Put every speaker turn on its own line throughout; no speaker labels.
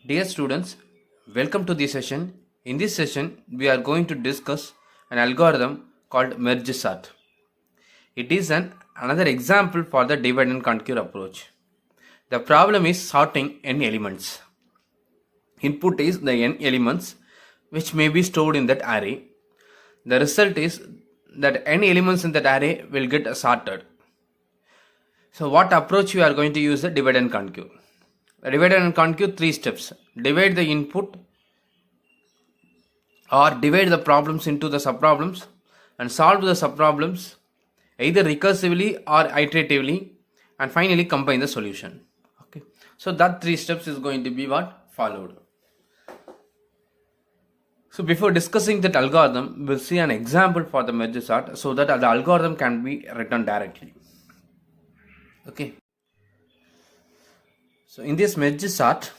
Dear students, welcome to this session. In this session, we are going to discuss an algorithm called merge sort. It is another example for the divide and conquer approach. The problem is sorting n elements. Input is the n elements which may be stored in that array. The result is that n elements in that array will get sorted. So what approach we are going to use? The divide and conquer. Divide and conquer, 3 steps. Divide the input or divide the problems into the subproblems and solve the subproblems either recursively or iteratively, and finally combine the solution. Okay, so that 3 steps is going to be what followed. So before discussing that algorithm, we'll see an example for the merge sort so that the algorithm can be written directly. Okay. So in this merge sort,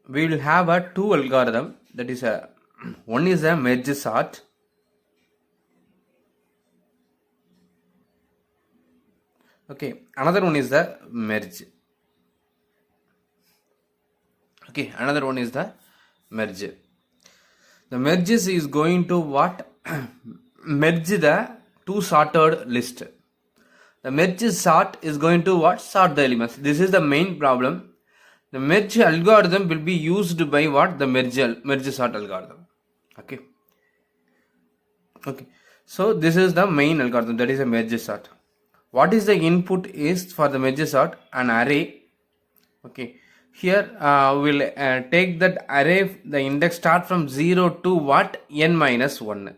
we will have a 2 algorithm. That is one is a merge sort. Okay, another one is the merge. Okay, another one is the merge. The merges is going to what? Merge the 2 sorted list. The merge sort is going to what? Sort the elements. This is the main problem. The merge algorithm will be used by what? The merge sort algorithm. Okay. Okay. So this is the main algorithm, that is a merge sort. What is the input is for the merge sort? An array. Okay. Here we'll take that array, the index start from 0 to what? N minus 1.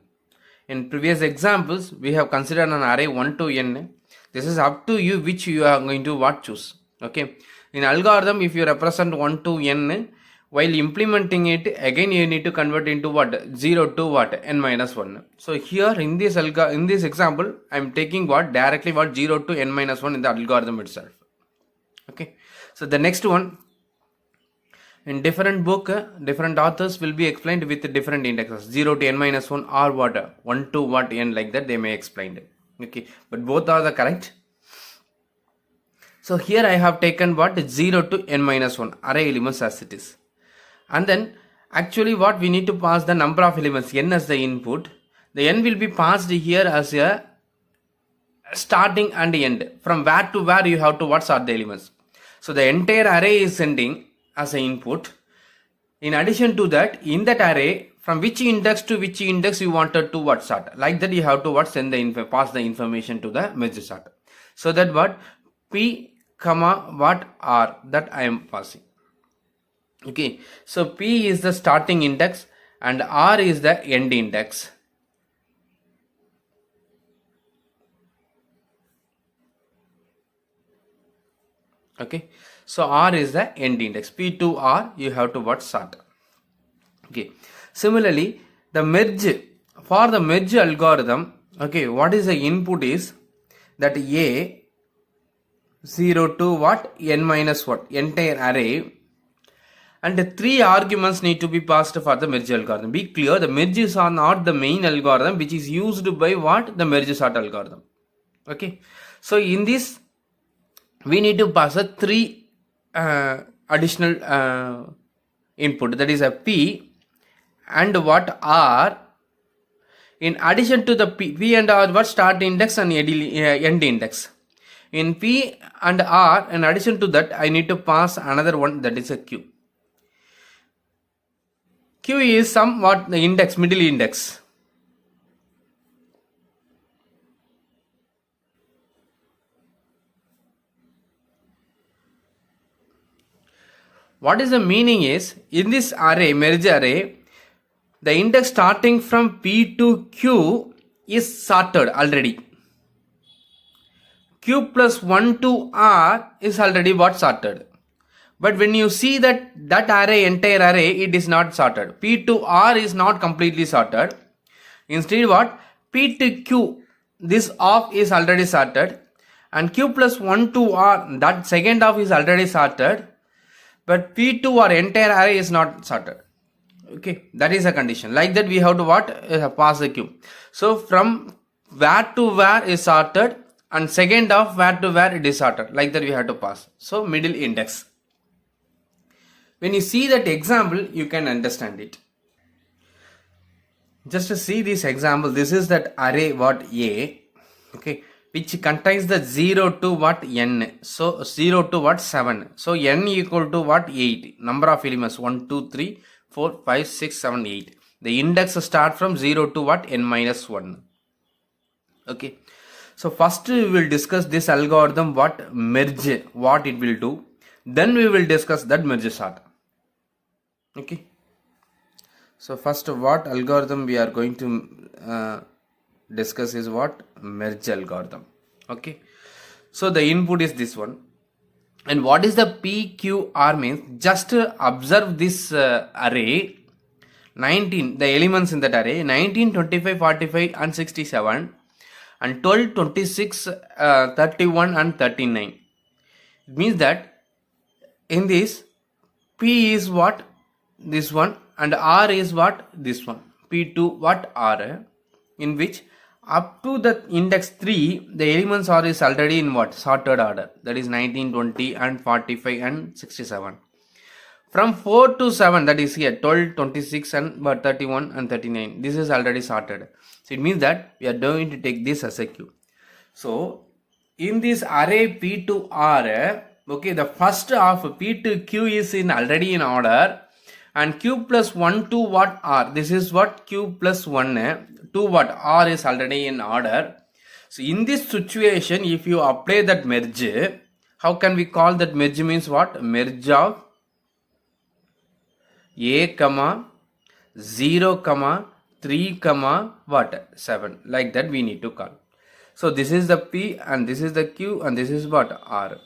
In previous examples, we have considered an array 1 to n. This is up to you which you are going to what choose. Okay. In algorithm, if you represent 1 to n, while implementing it, again you need to convert into what? 0 to what? N minus 1. So here in this example, I am taking what? Directly what? 0 to n minus 1 in the algorithm itself. Okay. So the next one, in different book, different authors will be explained with different indexes. 0 to n minus 1 or what? 1 to what n, like that they may explain it. Okay, but both are the correct. So here I have taken what? 0 to n minus 1 array elements as it is. And then actually what we need to pass the number of elements n as the input. The n will be passed here as a starting and end. From where to where you have to what sort the elements. So the entire array is sending as an input. In addition to that, in that array, from which index to which index you wanted to what sort. Like that you have to what send the pass the information to the merge sort. So that what p comma what r, that I am passing. Okay, so p is the starting index and r is the end index. Okay, so r is the end index. P to r you have to what sort. Okay, similarly the merge, for the merge algorithm, okay, what is the input is that a 0 to what? N minus what? Entire array, and 3 arguments need to be passed for the merge algorithm. Be clear, the merges are not the main algorithm which is used by what? The merge sort algorithm. Okay, so in this we need to pass a 3 additional input, that is a p and what? R. In addition to the p and r, what? Start index and end index. In p and r, in addition to that, I need to pass another one, that is a q. Q is somewhat the index, middle index. What is the meaning is, in this array, merge array, the index starting from p to q is sorted already. Q plus 1 to r is already what? Sorted. But when you see that array, entire array, it is not sorted. P to r is not completely sorted. Instead what? P to q, this off is already sorted, and q plus 1 to r, that second off is already sorted, but p to r entire array is not sorted. Okay, that is a condition. Like that we have to what? Pass the q. So from where to where is sorted, and second of where to where it is sorted, like that we have to pass. So middle index. When you see that example, you can understand it. Just to see this example, this is that array what A, okay, which contains the 0 to what n. So 0 to what 7. So n equal to what 8. Number of elements 1, 2, 3, 4, 5, 6, 7, 8. The index start from 0 to what n minus 1. Okay. So first we will discuss this algorithm, what merge, what it will do. Then we will discuss that merge sort. Okay. So first what algorithm we are going to discuss is what merge algorithm. Okay. So the input is this one. And what is the PQR means? Just observe this array. 19, the elements in that array, 19, 25, 45 and 67, and 12, 26, 31 and 39. It means that in this P is what? This one, and R is what? This one. P2 what? R, in which up to the index 3, the elements are is already in what? Sorted order. That is 19, 20 and 45 and 67. From 4 to 7, that is here 12, 26 and 31 and 39. This is already sorted. So it means that we are going to take this as a Q. So in this array P to R, okay, the first of P to Q is in already in order, and Q plus 1 to what R. This is what Q plus 1 to what R is already in order. So in this situation, if you apply that merge, how can we call that merge? Means what? Merge of A comma 0 comma 3 comma what 7, like that we need to call. So this is the P and this is the Q and this is what R.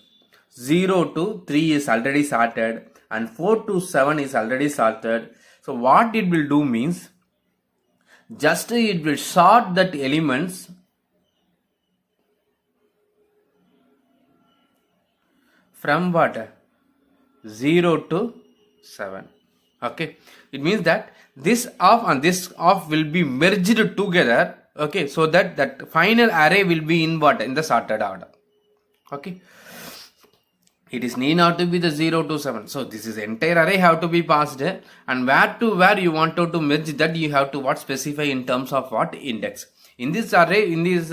0 to 3 is already sorted and 4 to 7 is already sorted. So what it will do means, just it will sort that elements from what 0 to 7. Okay, it means that this off and this off will be merged together. Okay, so that that final array will be in what? In the sorted order. Okay, it is need not to be the 0 to 7. So this is entire array have to be passed, and where to where you want to merge, that you have to what specify in terms of what index. In this array, in this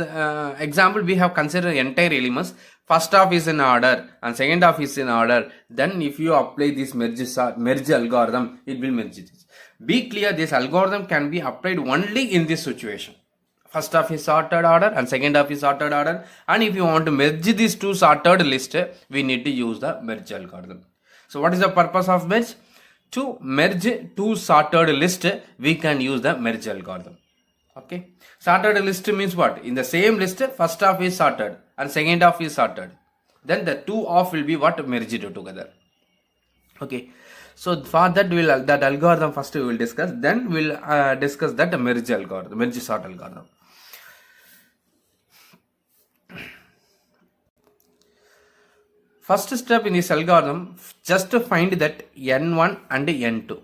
example, we have considered entire elements. First half is in order and second half is in order. Then if you apply this merge algorithm, it will merge it. Be clear, this algorithm can be applied only in this situation. First half is sorted order and second half is sorted order. And if you want to merge these two sorted list, we need to use the merge algorithm. So what is the purpose of merge? To merge two sorted list, we can use the merge algorithm. Okay. Sorted list means what? In the same list, first half is sorted and second half is sorted. Then the two off will be what? Merged together. Okay. So for that that algorithm first we will discuss. Then we will discuss that merge algorithm, merge sort algorithm. First step in this algorithm, just to find that n1 and n2.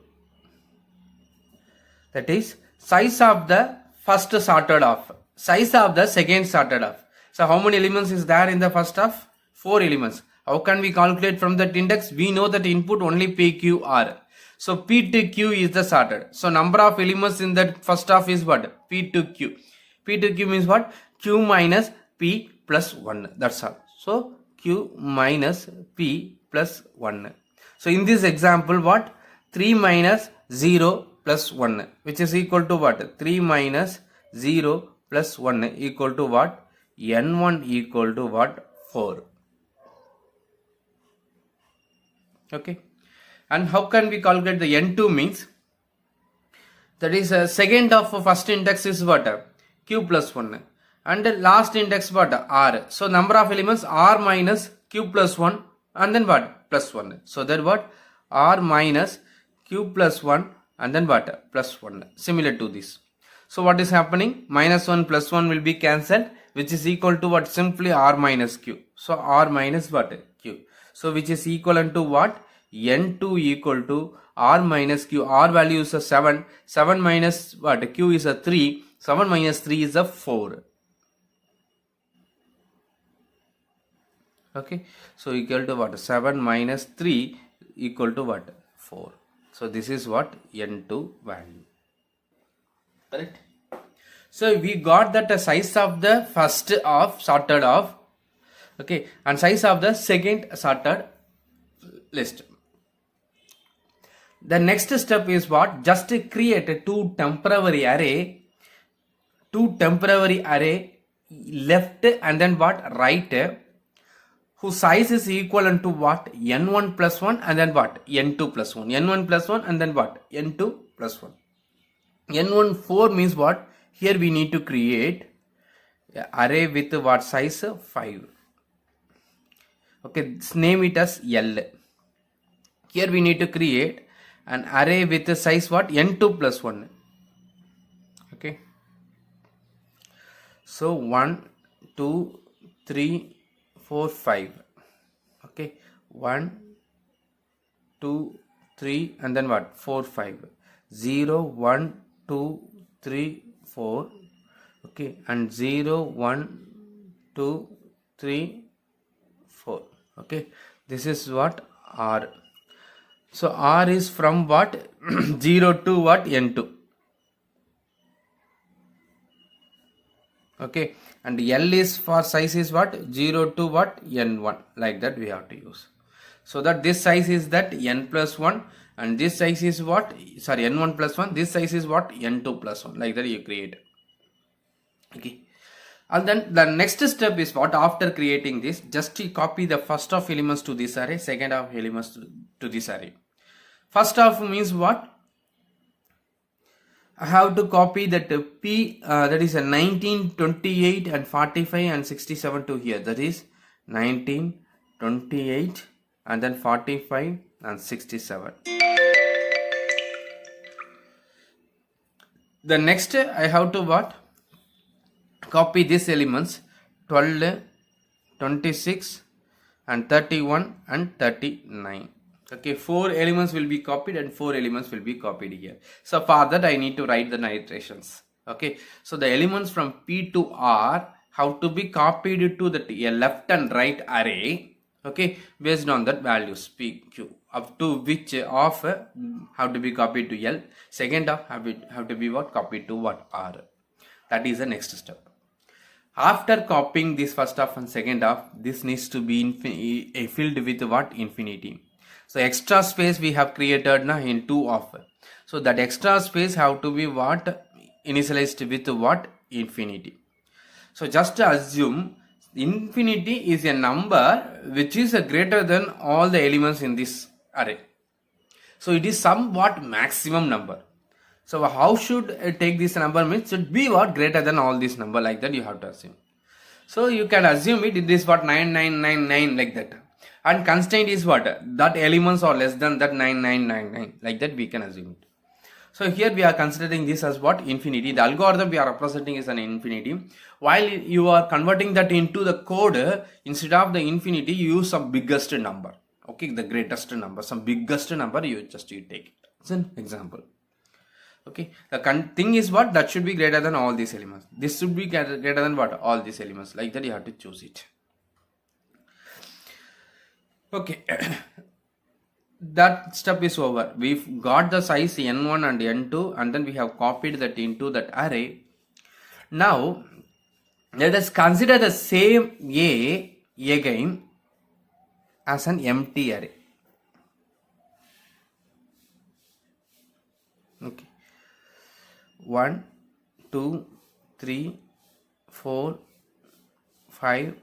That is size of the first sorted off, size of the second sorted off. So how many elements is there in the first half? 4 elements. How can we calculate from that index? We know that input only P, Q, R. So P to Q is the sorted. So number of elements in that first half is what? P to Q. P to Q means what? Q minus P plus 1. That's all. So Q minus P plus 1. So in this example, what? 3 minus 0 plus 1, which is equal to what? 3 minus 0 plus 1 equal to what? N1 equal to what? 4. Okay. And how can we calculate the N2 means? That is second of first index is what? Q plus 1. And the last index what? R. So number of elements R minus Q plus 1 and then what? Plus 1. So that what? R minus Q plus 1 and then what? Plus 1. Similar to this. So what is happening? Minus 1 plus 1 will be cancelled, which is equal to what? Simply R minus Q. So R minus what? Q. So which is equivalent to what? N2 equal to R minus Q. R value is a 7. 7 minus what? Q is a 3. 7 minus 3 is a 4. Okay. So equal to what? 7 minus 3 equal to what? 4. 4. So this is what n2 value. Correct? So we got that the size of the first of sorted off, okay, and size of the second sorted list. The next step is what? Just create two temporary array left and then what? Right, whose size is equivalent to what? n1 plus 1 and then what? n2 plus 1. n1 plus 1 and then what? n2 plus 1. n1 4 means what? Here we need to create an array with what size? 5. Okay, let's name it as L. Here we need to create an array with the size what? n2 plus 1. Okay. So 1, 2, 3, 4, 5. Okay. 1, 2, 3 and then what? 4, 5. 0, 1, 2, 3, 4. Okay. And 0, 1, 2, 3, 4. Okay. This is what? R. So R is from what? 0 to what? n2. Okay, and L is for size is what? 0 to what? n1. Like that we have to use. So that this size is that n plus 1 and this size is what? Sorry, n1 plus 1. This size is what? n2 plus 1. Like that you create. Okay. And then the next step is what? After creating this, just to copy the first of elements to this array, second of elements to this array. First of means what? I have to copy that P, that is a 19, 28 and 45 and 67 to here. That is 19, 28 and then 45 and 67. The next I have to what? Copy these elements 12, 26 and 31 and 39. Okay, 4 elements will be copied and 4 elements will be copied here. So for that I need to write the iterations. Okay, so the elements from P to R have to be copied to the left and right array. Okay, based on that values P, Q, up to which of have to be copied to L. Second of have to be what? Copied to what? R. That is the next step. After copying this first of and second of, this needs to be filled with what? Infinity. So extra space we have created now in 2 of. So that extra space have to be what? Initialized with what? Infinity. So just assume infinity is a number which is greater than all the elements in this array. So it is somewhat maximum number. So how should I take this number? Means should be what? Greater than all this number, like that you have to assume. So you can assume it is what? 9999 like that. And constraint is what? That elements are less than that 9999. Like that we can assume it. So here we are considering this as what? Infinity. The algorithm we are representing is an infinity. While you are converting that into the code, instead of the infinity, you use some biggest number. Okay, the greatest number. Some biggest number you take it. It's an example. Okay, the thing is what? That should be greater than all these elements. This should be greater than what? All these elements. Like that you have to choose it. Okay, that step is over. We've got the size n1 and n2 and then we have copied that into that array. Now, let us consider the same A again as an empty array. Okay, 1, 2, 3, 4, 5,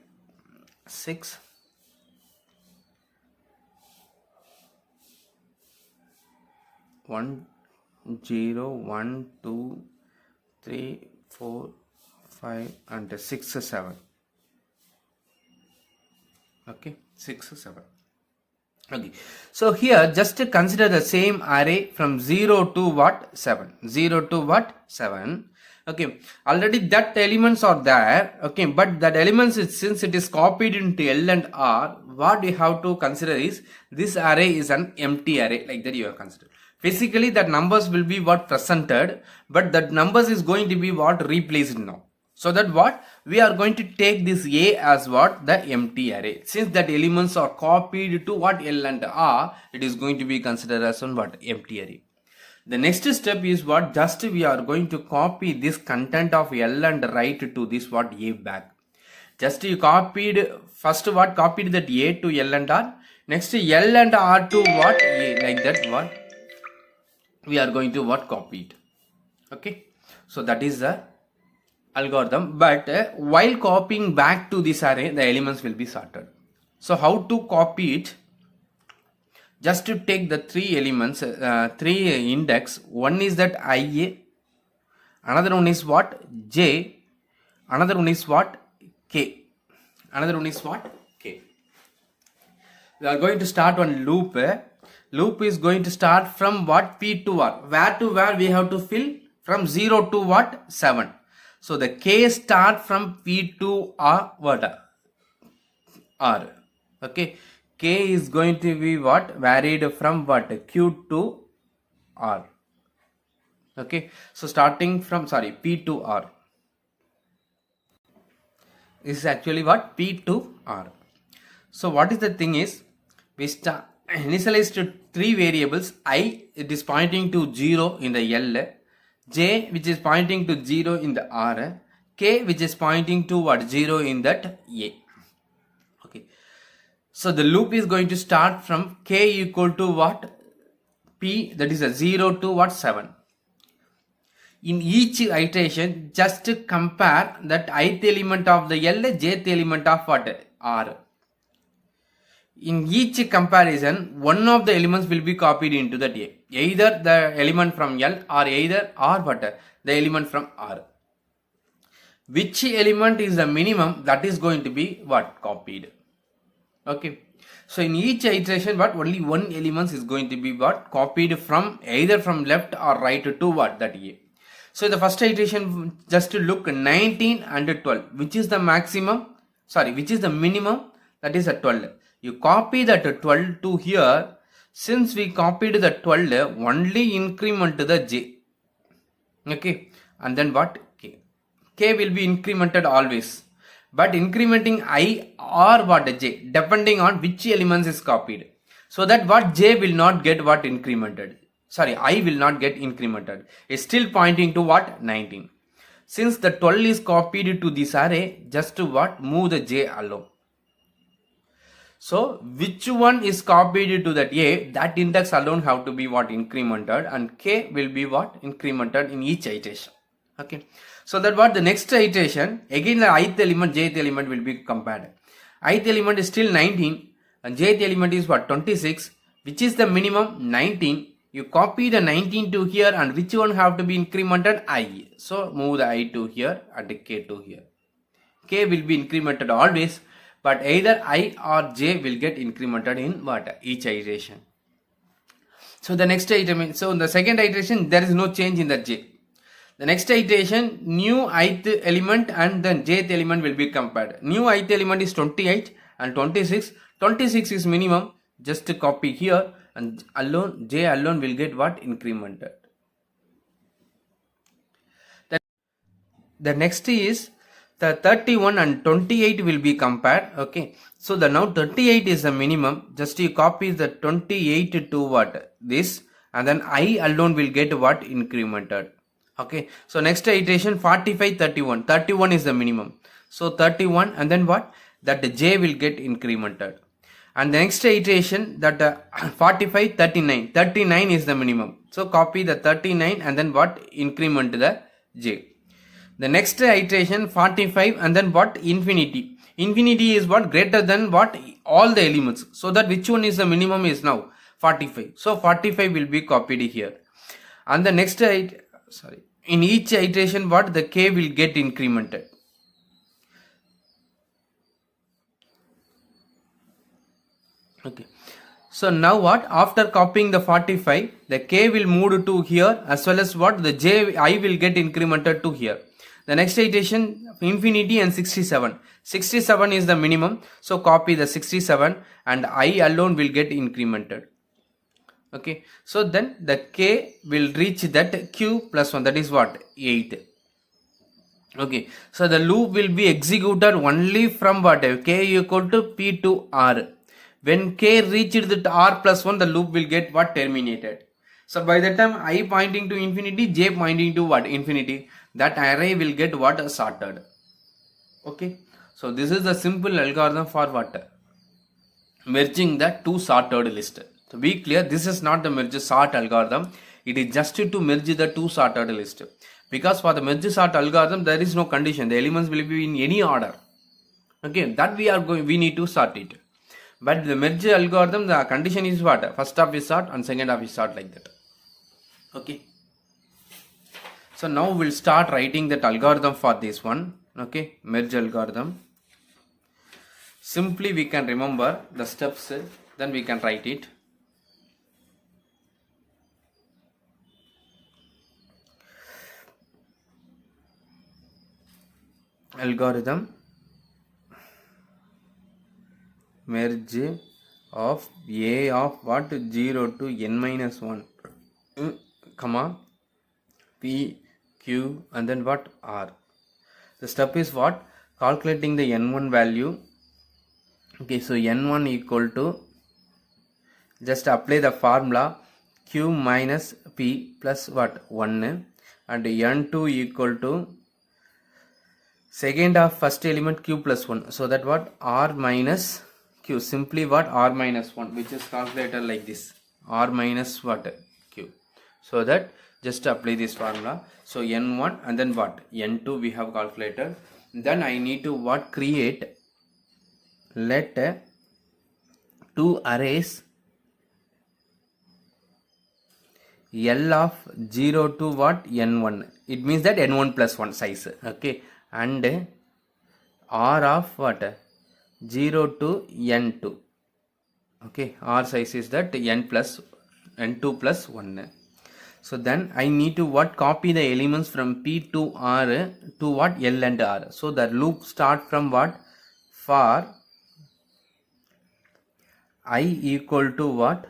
6, 1, 0, 1, 2, 3, 4, 5 and 6, 7. Okay, 6, 7. Okay, so here just to consider the same array from 0 to what? 7. 0 to what? 7. Okay, already that elements are there. Okay, but that elements since it is copied into L and R, what we have to consider is this array is an empty array, like that you have considered. Physically that numbers will be what? Presented, but that numbers is going to be what? Replaced now. So that what we are going to take this A as what the empty array. Since that elements are copied to what L and R, it is going to be considered as one what empty array. The next step is what just we are going to copy this content of L and write to this what A back. Just you copied first what copied that A to L and R, next L and R to what A, like that what we are going to what copy it. Okay, so that is the algorithm. But while copying back to this array, the elements will be sorted. So how to copy it? Just to take the three elements, three index. One is that IA, another one is what J, another one is what K, another one is what K. We are going to start one loop. Loop is going to start from what P to R. Where to where we have to fill? From 0 to what 7. So the K start from P to R what R. Okay, K is going to be what varied from what Q to R. Okay, so starting from P to R is actually what P to R. So what is the thing is, we start initialize to three variables. I, it is pointing to 0 in the L, J which is pointing to 0 in the R, K which is pointing to what 0 in that A. Okay, so the loop is going to start from K equal to what P, that is a 0 to what 7. In each iteration, just compare that ith element of the L, jth element of what R. In each comparison, one of the elements will be copied into that A, either the element from L or either or what the element from R. Which element is the minimum, that is going to be what copied. Okay, so in each iteration what only one element is going to be what copied from either from left or right to what that A. So the first iteration, just to look 19 and 12, which is the maximum, which is the minimum, that is a 12. You copy that 12 to here. Since we copied the 12, only increment the J. Okay, and then what K. K will be incremented always, but incrementing I or what J depending on which elements is copied. So that what J will not get what incremented. I will not get incremented. It's still pointing to what 19. Since the 12 is copied to this array, just to what move the J alone. So which one is copied to that A, that index alone have to be what incremented, and K will be what incremented in each iteration. Okay, so that what the next iteration, again the ith element, jth element will be compared. Ith element is still 19 and jth element is what 26, which is the minimum 19. You copy the 19 to here, and which one have to be incremented? I. So move the I to here and the K to here. K will be incremented always, but either I or J will get incremented in what each iteration. So the next iteration, so in the second iteration there is no change in the J. The next iteration, new ith element and then jth element will be compared. New ith element is 28 and 26. 26 is minimum, just to copy here, and alone J alone will get what incremented. The next is the 31 and 28 will be compared. Okay, so the now 38 is the minimum, just you copy the 28 to what this, and then I alone will get what incremented. Okay, so next iteration 45 31, 31 is the minimum, so 31 and then what that J will get incremented. And the next iteration that 45 39, 39 is the minimum, so copy the 39 and then what increment the J. The next iteration 45 and then what infinity. Infinity is what greater than what all the elements, so that which one is the minimum is now 45, so 45 will be copied here. And the next in each iteration what the K will get incremented. Okay, so now what after copying the 45, the K will move to here, as well as what the J I will get incremented to here. The next iteration infinity and 67. 67 is the minimum, so copy the 67 and I alone will get incremented. Okay, so then the K will reach that Q plus 1, that is what 8. Okay, so the loop will be executed only from what? K equal to P to R. When K reaches the R plus 1, the loop will get what? Terminated. So by the time I pointing to infinity, J pointing to what? Infinity. That array will get what? Sorted. Okay, so this is the simple algorithm for what? Merging the two sorted list. To be clear, this is not the merge sort algorithm. It is just to merge the two sorted list. Because for the merge sort algorithm, there is no condition. The elements will be in any order. Okay, that we need to sort it. But the merge algorithm, the condition is what? First half is sort and second half is sort, like that. Okay. So now we'll start writing that algorithm for this one. Okay, merge algorithm. Simply we can remember the steps, then we can write it. Algorithm merge of a of what? 0 to n minus 1 comma p q and then what? R. The step is what? Calculating the n1 value. Okay, so n1 equal to, just apply the formula q minus p plus what? 1, and n2 equal to second of first element q plus 1. So that what? R minus q. Simply what? R minus 1, which is calculated like this. R minus what? Q. So that just apply this formula. So n1 and then what? n2 we have calculated. Then I need to what? Create, let two arrays L of 0 to what? n1. It means that n1 plus 1 size. Okay, and R of what? 0 to n2. Okay, R size is that n2 plus 1. So then I need to what? Copy the elements from P to R to what? L and R. So the loop start from what? For I equal to what?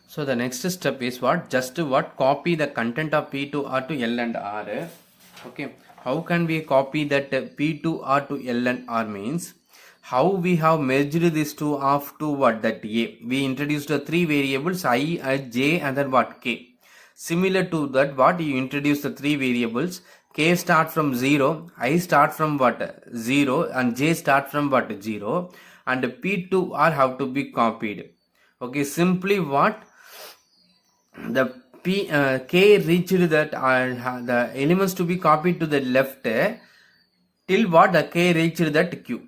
So the next step is what? Just to what? Copy the content of P to R to L and R. Okay, how can we copy that P to R to L and R means? How we have merged these two off to what? That A. We introduced the three variables I, J and then what? K. Similar to that, what? You introduce the three variables. K start from 0, I start from what? 0 and J start from what? 0, and P to R have to be copied. Okay, simply what? The K reached that the elements to be copied to the left till what? The K reached that Q.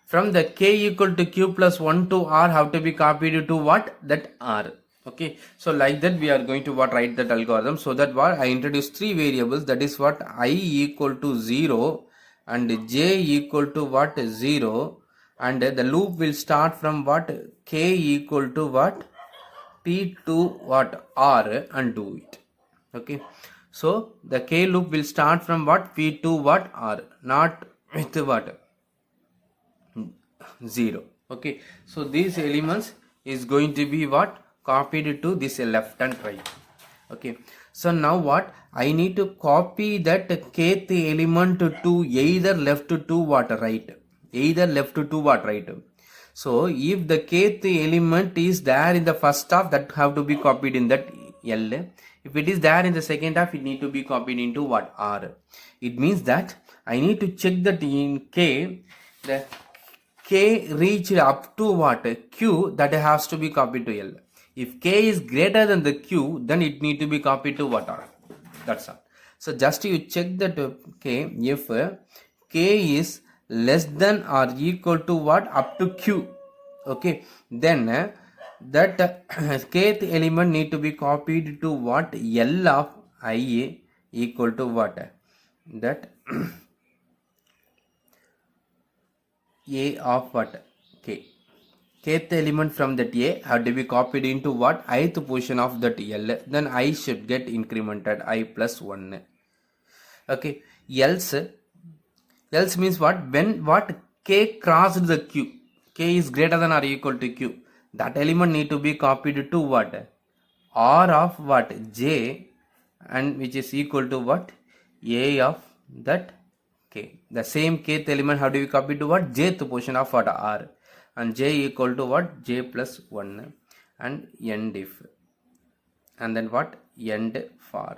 From the K equal to Q plus 1 to R have to be copied to what? That R. Okay, so like that we are going to what? Write that algorithm. So that what? I introduce three variables, that is what? I equal to 0 and J equal to what? 0, and the loop will start from what? K equal to what? P to what? R and do it. Okay, so the K loop will start from what? P to what? R, not with what? 0. Okay, so these elements is going to be what? Copied to this left and right. Okay, so now what? I need to copy that kth element to either left to what? Right. Either left to what? Right. So if the kth element is there in the first half, that have to be copied in that L. If it is there in the second half, it need to be copied into what? R. It means that I need to check that in K, the K reached up to what? Q, that has to be copied to L. If K is greater than the Q, then it need to be copied to what? R. That's all. So just you check that K, if K is less than or equal to what? Up to Q. Okay, then that kth element need to be copied to what? L of I equal to what? That A of what? K. Kth element from that A have to be copied into what? Ith position of that L. Then I should get incremented I plus 1. Okay, else means what? When what? K crossed the Q. K is greater than or equal to Q. That element need to be copied to what? R of what? J, and which is equal to what? A of that K. The same kth element, how do we copy to what? Jth position of what? R. And J equal to what? J plus 1. And end if. And then what? End for.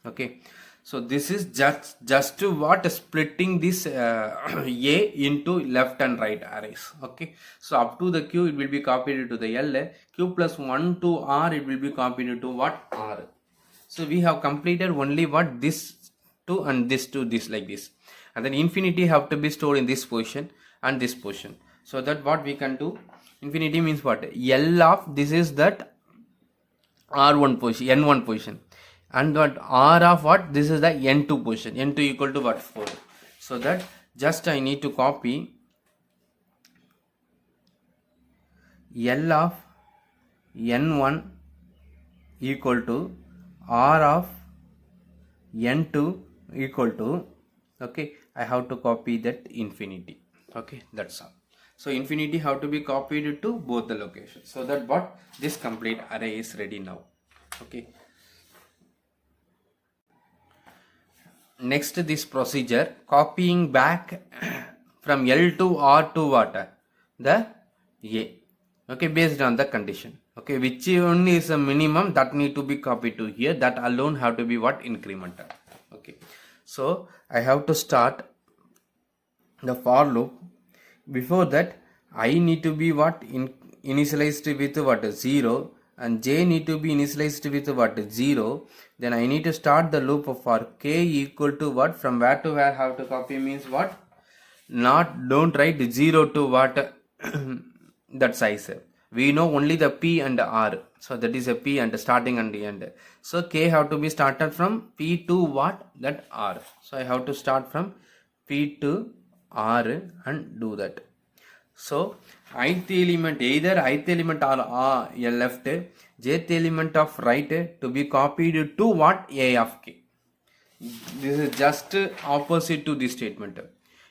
Okay. So this is just to what? Splitting this A into left and right arrays. Okay. So up to the Q it will be copied to the L. Q plus 1 to R it will be copied to what? R. So we have completed only what? This to and this to this, like this. And then infinity have to be stored in this position and this position. So that what we can do? Infinity means what? L of this is that R1 position, N1 position. And what? R of what? This is the N2 position. N2 equal to what? 4. So that just I need to copy L of N1 equal to R of N2 equal to, okay, I have to copy that infinity. Okay, that's all. So infinity have to be copied to both the locations. So that what? This complete array is ready now. Okay. Next, this procedure, copying back from L to R to what? The A. Okay, based on the condition. Okay, which one is a minimum that need to be copied to here, that alone have to be what? Incremental. Okay, so I have to start the for loop. Before that, I need to be what? Initialized with what? 0, and J need to be initialized with what? 0. Then I need to start the loop for K equal to what? From where to where have to copy means what? Don't write 0 to what? That size. We know only the P and R. So that is a P and starting and the end. So K have to be started from P to what? That R. So I have to start from P to R and do that. So ith element, either ith element or left, jth element of right to be copied to what? A of K. This is just opposite to this statement.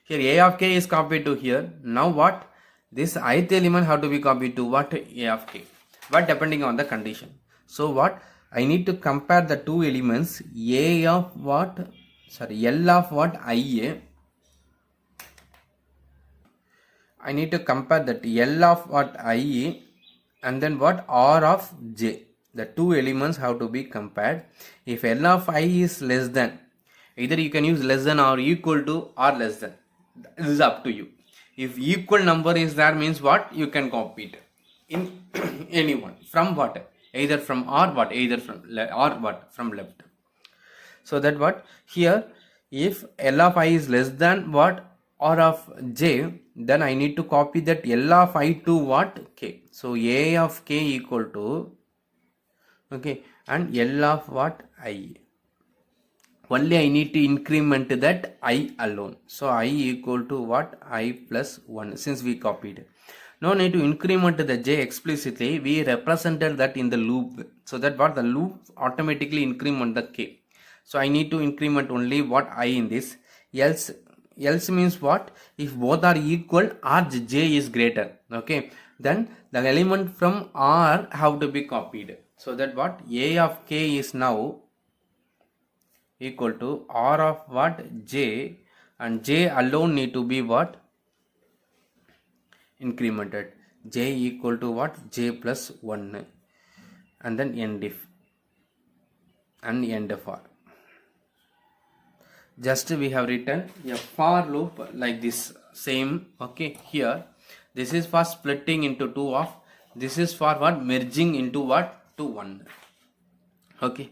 Here A of K is copied to here. Now what? This ith element have to be copied to what? A of K. But depending on the condition. So what? I need to compare the two elements A of what? L of what? IA. I need to compare that L of what? IE, and then what? R of J. The two elements have to be compared. If L of I is less than, either you can use less than or equal to or less than. This is up to you. If equal number is there means what? You can copy it in anyone. From what? Either from R what? Either from or what? From left. So that what? Here, if L of I is less than what? R of J, then I need to copy that L of I to what? K. So A of K equal to, okay, and L of what? I. Only I need to increment that I alone. So I equal to what? I plus 1, since we copied. No need to increment the J explicitly. We represented that in the loop. So that what? The loop automatically increment the K. So I need to increment only what? I in this. Else means what? If both are equal or J is greater, okay, then the element from R have to be copied. So that what? A of K is now equal to R of what? J, and J alone need to be what? Incremented. J equal to what? J plus 1, and then end if and end for. Just we have written a for loop like this same. Okay, here this is for splitting into 2 of, this is for what? Merging into what? To 1. Okay,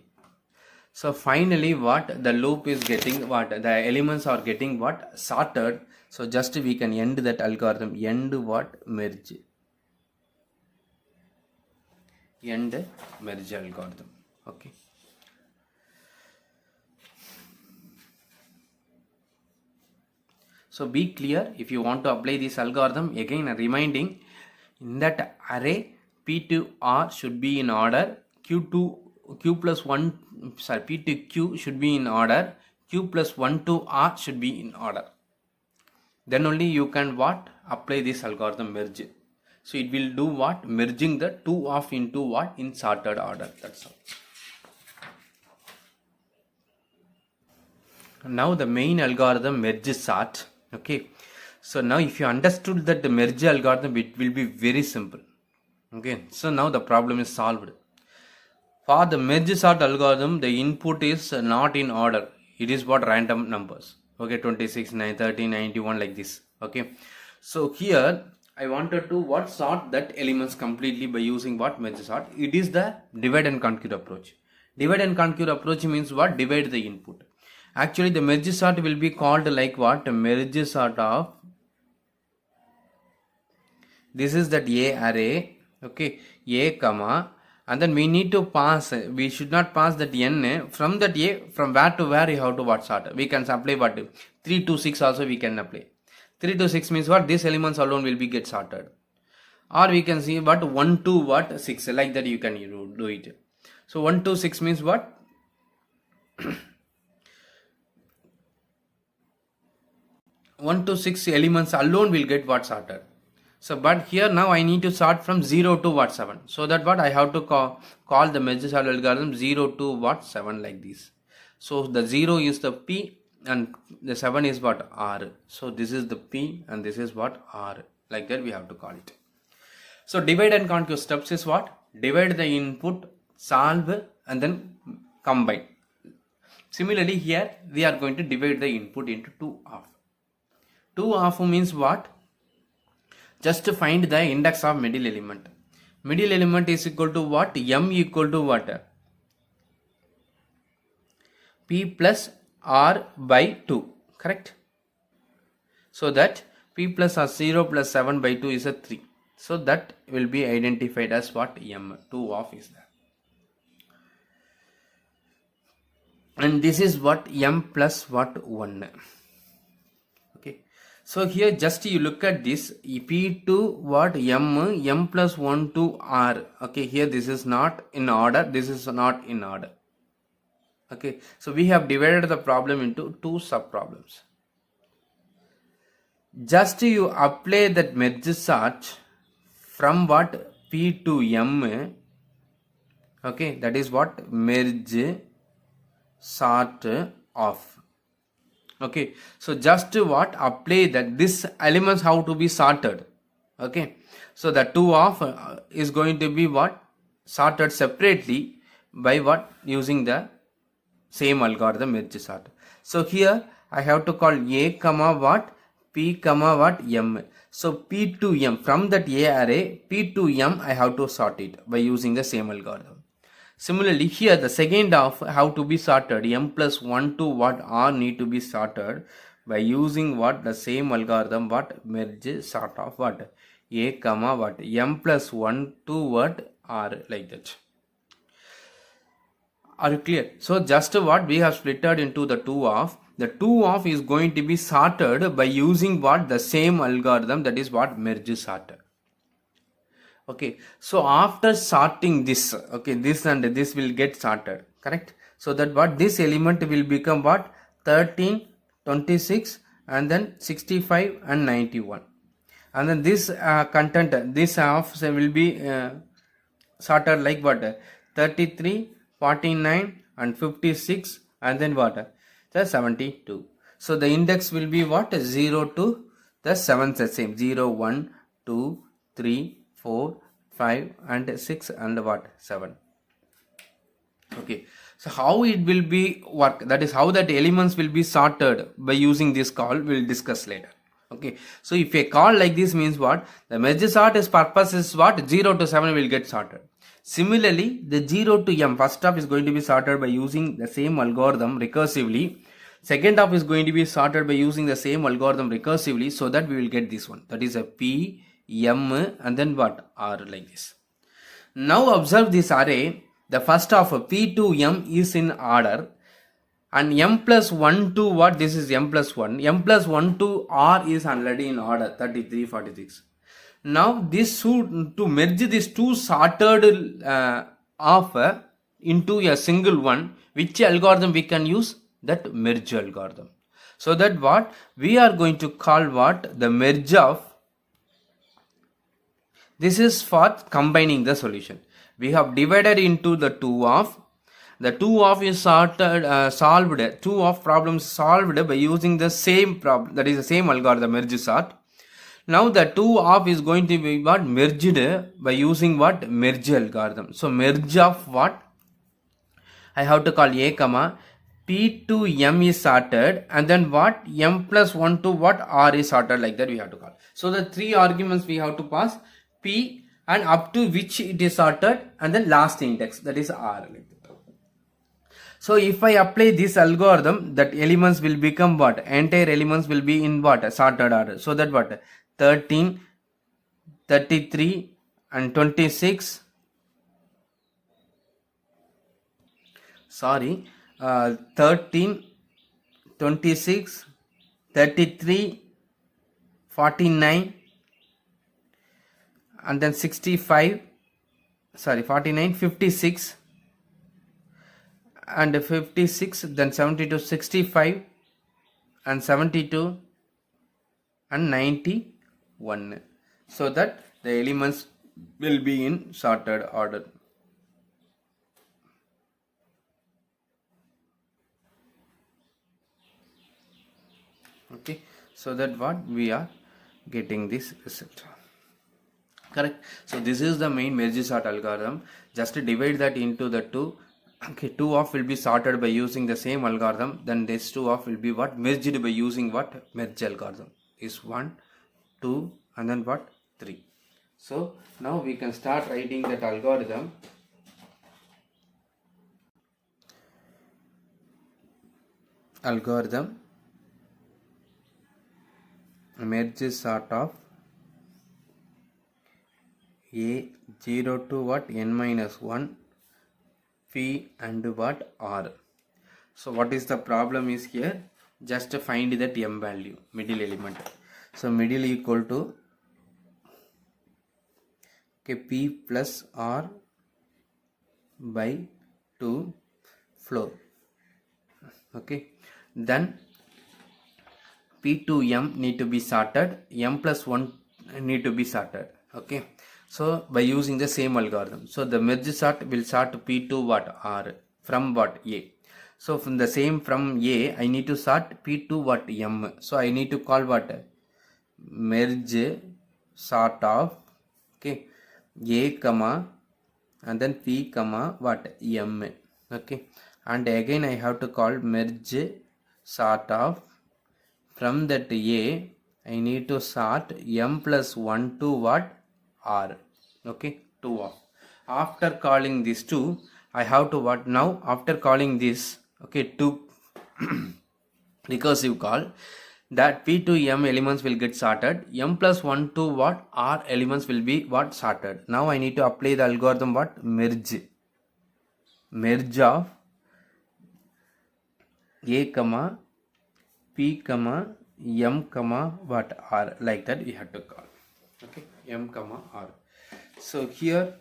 so finally what? The loop is getting what? The elements are getting what? Sorted. So just we can end that algorithm. End what? Merge. End merge algorithm. Okay. So be clear if you want to apply this algorithm. Again reminding, in that array P to R should be in order, P to Q should be in order, Q plus 1 to R should be in order. Then only you can what? Apply this algorithm merge. So it will do what? Merging the 2 of into what? In sorted order. That's all. Now the main algorithm merge sort. Okay. So now if you understood that the merge algorithm, it will be very simple. Okay. So now the problem is solved. For the merge sort algorithm, the input is not in order. It is what? Random numbers. Okay. 26, 9, 30, 91 like this. Okay. So here I wanted to what? Sort that elements completely by using what? Merge sort. It is the divide and conquer approach. Divide and conquer approach means what? Divide the input. Actually, the merge sort will be called like what? Merge sort of, this is that A array, okay, A comma, and then we need to pass, we should not pass that N, from that A, from where to where you have to what sort. We can apply what? 3 to 6 also we can apply. 3 to 6 means what? These elements alone will be get sorted. Or we can see what? 1 to what? 6, like that you can do it. So 1 to 6 means what? 1 to 6 elements alone will get what? Sorted. So but here now I need to sort from 0 to what? 7. So that what I have to call the merge sort algorithm 0 to what? 7 like this. So the 0 is the P and the 7 is what? R. So this is the P and this is what? R. Like that we have to call it. So divide and conquer steps is what? Divide the input, solve and then combine. Similarly here we are going to divide the input into 2 half. 2 half means what? Just to find the index of middle element. Middle element is equal to what? M equal to what? P plus R by 2. Correct? So that P plus R 0 plus 7 by 2 is a 3. So that will be identified as what? M. 2 of is there. And this is what? M plus what? 1. So here just you look at this P to what? M plus 1 to R. Okay, here this is not in order, this is not in order. Okay, so we have divided the problem into 2 sub problems. Just you apply that merge sort from what? P to M. Okay, that is what? Merge sort of. Okay, so just what? Apply that this elements have to be sorted. Okay, so the 2 of is going to be what? Sorted separately by what? Using the same algorithm merge sort. So here I have to call A comma what? P comma what? M. So P to M, from that A array P to M I have to sort it by using the same algorithm. Similarly, here the second half have to be sorted. M plus 1 to what? R need to be sorted by using what? The same algorithm, what? Merge sort of what? A comma what? M plus 1 to what? R, like that. Are you clear? So just what? We have splitted into the 2 of. The 2 of is going to be sorted by using what? The same algorithm, that is what? Merge sorted. Okay, so after sorting this, okay, this and this will get sorted, correct? So that what? This element will become what? 13, 26 and then 65 and 91. And then this content, this half will be sorted like what? 33, 49 and 56 and then what? The 72. So the index will be what? 0 to the 7th, the same. 0, 1, 2, 3, 4, 5 and 6 and what? 7. Okay, so how it will be work, that is how that elements will be sorted by using this call, we'll discuss later. Okay, so if a call like this means what? The merge sort is purpose is what? 0 to 7 will get sorted. Similarly, the 0 to M first half is going to be sorted by using the same algorithm recursively. Second half is going to be sorted by using the same algorithm recursively, so that we will get this one, that is a P, M and then what? R, like this. Now observe this array. The first of P to M is in order and M plus 1 to what? This is M plus 1. M plus 1 to R is already in order, 33, 46. Now this should, to merge these two sorted of into a single one, which algorithm we can use? That merge algorithm. So that what? We are going to call what? The merge of This is for combining the solution. We have divided into the 2 of. The 2 of is solved. 2 of problems solved by using the same problem, that is the same algorithm, merge sort. Now the 2 of is going to be what? Merged by using what? Merge algorithm. So merge of what? I have to call a comma p to m is sorted, and then what? M plus 1 to what? R is sorted, like that we have to call. So the 3 arguments we have to pass, p and up to which it is sorted, and then last index, that is R, like that. So if I apply this algorithm, that elements will become what? Entire elements will be in what? Sorted order. So that what? 13, 33 and 26. Sorry, 13, 26, 33, 49 and then 65, sorry, 49, 56 and 56, then 72, 65 and 72 and 91. So that the elements will be in sorted order. Okay, so that what we are getting this result. Correct. So this is the main merge sort algorithm. Just divide that into the 2. Okay, 2 of will be sorted by using the same algorithm. Then this 2 of will be what? Merged by using what? Merge algorithm. Is 1, 2 and then what? 3. So now we can start writing that algorithm. Algorithm merge sort of a 0 to what? N minus 1 p and what? R. So what is the problem is here? Just find that m value, middle element. So middle equal to, okay, p plus r by 2 floor. Okay, then p to m need to be sorted, m plus 1 need to be sorted. Okay, so by using the same algorithm, so the merge sort will sort p to what? R from what? A. So from the same from A, I need to sort p to what? M. So I need to call what? Merge sort of, okay, A comma and then p comma what? M. Okay, and again I have to call merge sort of, from that A I need to sort m plus 1 to what? R. Okay, 2 of. After calling these 2, I have to what now? After calling this, okay, 2 recursive call, that p to m elements will get sorted, m plus 1 to what? R elements will be what? Sorted. Now I need to apply the algorithm what? Merge. Merge of a comma p comma m comma what? R, like that we have to call. Okay, m comma r. So here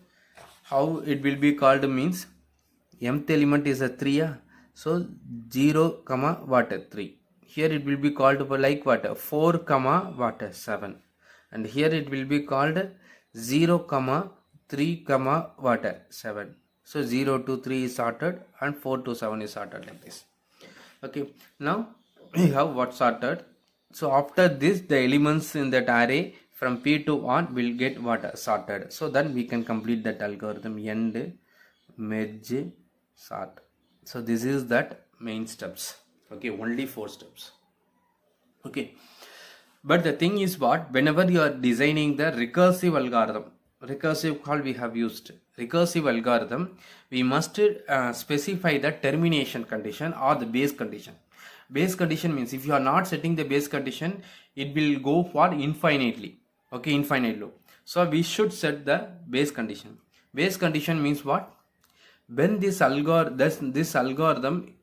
how it will be called means, mth element is a 3, so 0 comma what? 3. Here it will be called for like what? 4 comma what? 7. And here it will be called 0 comma 3 comma what? 7. So 0 to 3 is sorted and 4 to 7 is sorted, like this. Okay, now we have what? Sorted. So after this, the elements in that array from p to on will get what? Sorted. So then we can complete that algorithm, end merge sort. So this is that main steps. Okay, only 4 steps. Okay, but the thing is what? Whenever you are designing the recursive algorithm, recursive call we have used, recursive algorithm, we must specify the termination condition or the base condition. Base condition means if you are not setting the base condition, it will go for infinitely. Okay, infinite loop. So we should set the base condition. Base condition means what? When this algorithm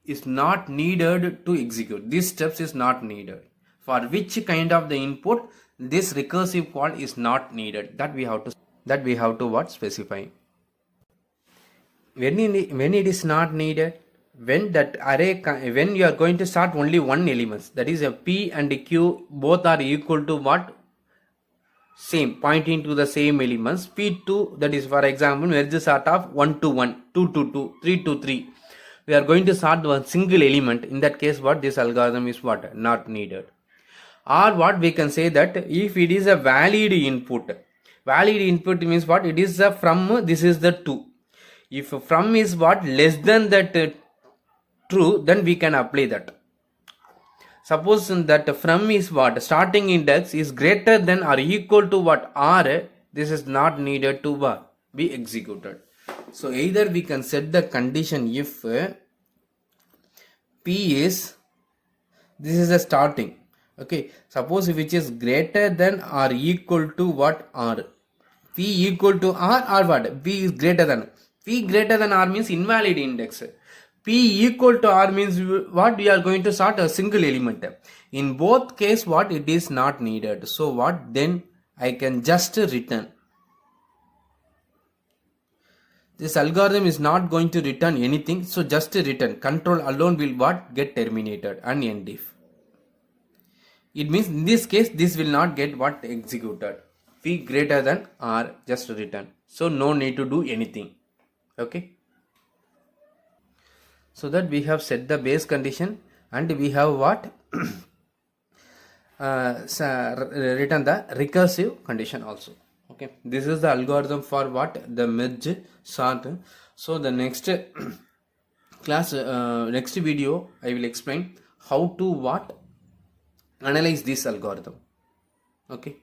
is not needed to execute, these steps is not needed, for which kind of the input this recursive call is not needed, that we have to what? Specify. When it is not needed, when that array, when you are going to start only one element, that is a p and q both are equal to what? same, pointing to the same elements. P2, that is for example merge sort of 1 to 1, 2 to 2, 3 to 3. We are going to sort one single element. In that case, what this algorithm is what? Not needed. Or what we can say that if it is a valid input means what? It is a from, this is the 2. If from is what? Less than that true, then we can apply that. Suppose that from is what? Starting index is greater than or equal to what? R, this is not needed to be executed. So either we can set the condition if P is, this is a starting, okay, suppose which is greater than or equal to what? R. P equal to R or what? P is greater than. P greater than R means invalid index. P equal to R means what? We are going to sort a single element. In both case what? It is not needed. So what? Then I can just return. This algorithm is not going to return anything, so just return. Control alone will what? Get terminated and end if. It means in this case this will not get what? Executed. P greater than R, just return. So no need to do anything. Okay. So that we have set the base condition and we have what? Written the recursive condition also. Okay, this is the algorithm for what? The merge sort. So the next class, next video I will explain how to what? Analyze this algorithm. Okay.